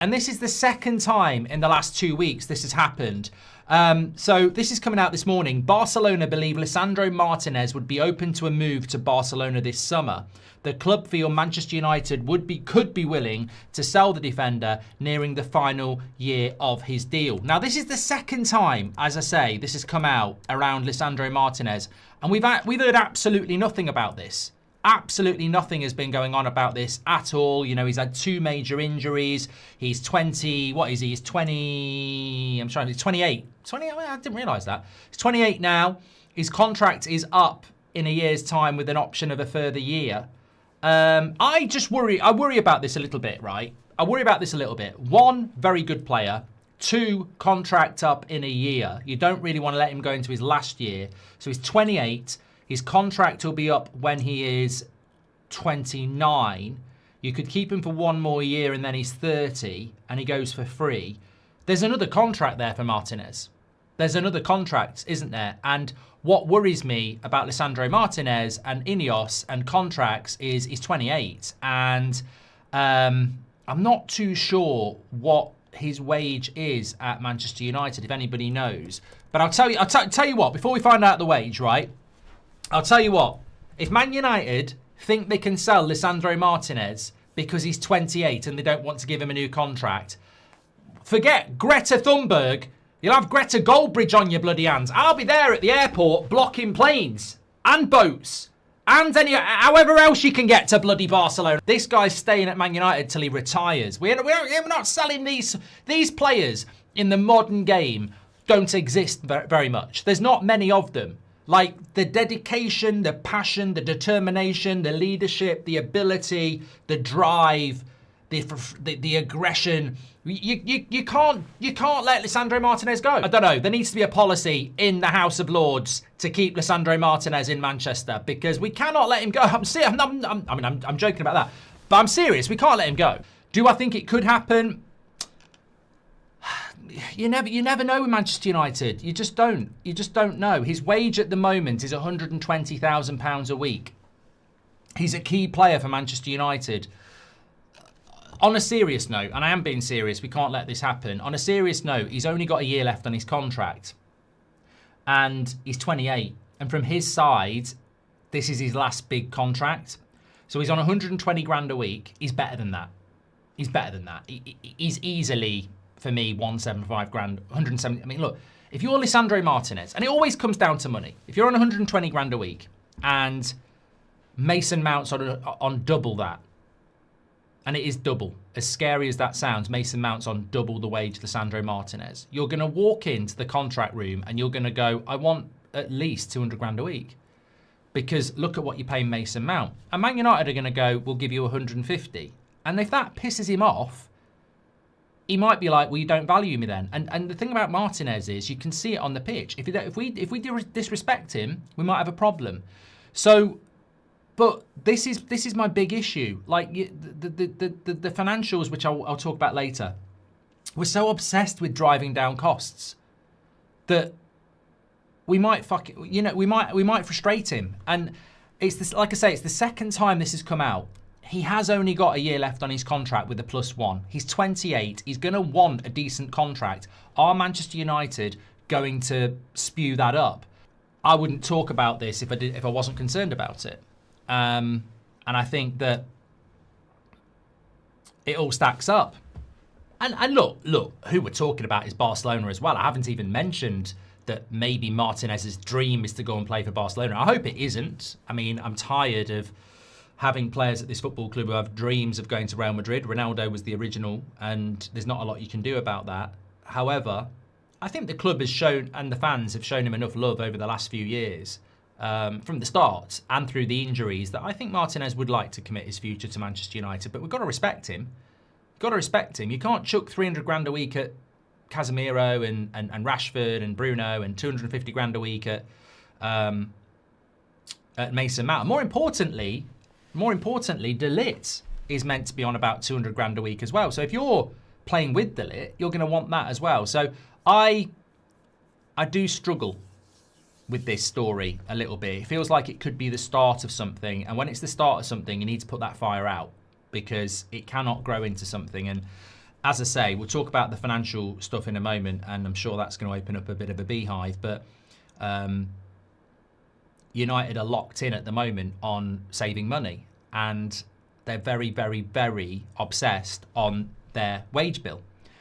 And this is the second time in the last 2 weeks this has happened. So this is coming out this morning. Barcelona believe Lisandro Martinez would be open to a move to Barcelona this summer. The club feel Manchester United could be willing to sell the defender nearing the final year of his deal. Now, this is the second time, as I say, this has come out around Lisandro Martinez. And we've heard absolutely nothing about this. Absolutely nothing has been going on about this at all. You know, he's had 2 major injuries. He's 20, what is he? He's 20, he's 28. 20, I didn't realise that. He's 28 now. His contract is up in a year's time with an option of a further year. I worry about this a little bit, right? I worry about this a little bit. 1, very good player. 2, contract up in a year. You don't really want to let him go into his last year. So he's 28. His contract will be up when he is 29. You could keep him for 1 more year and then he's 30 and he goes for free. There's another contract there for Martinez. There's another contract, isn't there? And what worries me about Lisandro Martinez and Ineos and contracts is he's 28. And I'm not too sure what his wage is at Manchester United, if anybody knows. But I'll tell you what, before we find out the wage, right? I'll tell you what, if Man United think they can sell Lisandro Martinez because he's 28 and they don't want to give him a new contract, forget Greta Thunberg. You'll have Greta Goldbridge on your bloody hands. I'll be there at the airport blocking planes and boats and however else you can get to bloody Barcelona. This guy's staying at Man United till he retires. We're not selling these players in the modern game. Don't exist very much. There's not many of them. Like the dedication, the passion, the determination, the leadership, the ability, the drive, the aggression. You can't let Lisandro Martinez go. I don't know. There needs to be a policy in the House of Lords to keep Lisandro Martinez in Manchester because we cannot let him go. I'm joking about that, but I'm serious. We can't let him go. Do I think it could happen? You never know with Manchester United. You just don't know. His wage at the moment is £120,000 a week. He's a key player for Manchester United. On a serious note, and I am being serious, we can't let this happen. On a serious note, he's only got a year left on his contract. And he's 28. And from his side, this is his last big contract. So he's on 120 grand a week. He's better than that. He's better than that. He's easily, for me, 175 grand, 170. I mean, look, if you're Lisandro Martinez, and it always comes down to money. If you're on 120 grand a week and Mason Mount's on double that, and it is double, as scary as that sounds, Mason Mount's on double the wage Lisandro Martinez, you're going to walk into the contract room and you're going to go, I want at least 200 grand a week. Because look at what you're paying Mason Mount. And Man United are going to go, we'll give you 150. And if that pisses him off, he might be like, well, you don't value me then. And the thing about Martinez is you can see it on the pitch. If we disrespect him, we might have a problem. So, but this is my big issue. Like the financials, which I'll talk about later, we're so obsessed with driving down costs that we might we might frustrate him. And it's this, like I say, it's the second time this has come out. He has only got a year left on his contract with a +1. He's 28. He's going to want a decent contract. Are Manchester United going to spew that up? I wouldn't talk about this if I wasn't concerned about it. And I think that it all stacks up. And look, who we're talking about is Barcelona as well. I haven't even mentioned that maybe Martinez's dream is to go and play for Barcelona. I hope it isn't. I mean, I'm tired of having players at this football club who have dreams of going to Real Madrid. Ronaldo was the original, and there's not a lot you can do about that. However, I think the club has shown, and the fans have shown him enough love over the last few years, from the start and through the injuries, that I think Martinez would like to commit his future to Manchester United. But we've got to respect him. Got to respect him. You can't chuck 300 grand a week at Casemiro and Rashford and Bruno and 250 grand a week at Mason Mount. More importantly, De Ligt is meant to be on about 200 grand a week as well. So if you're playing with De Ligt, you're going to want that as well. So I do struggle with this story a little bit. It feels like it could be the start of something. And when it's the start of something, you need to put that fire out, because it cannot grow into something. And as I say, we'll talk about the financial stuff in a moment, and I'm sure that's going to open up a bit of a beehive. But United are locked in at the moment on saving money, and they're very, very, very obsessed on their wage bill.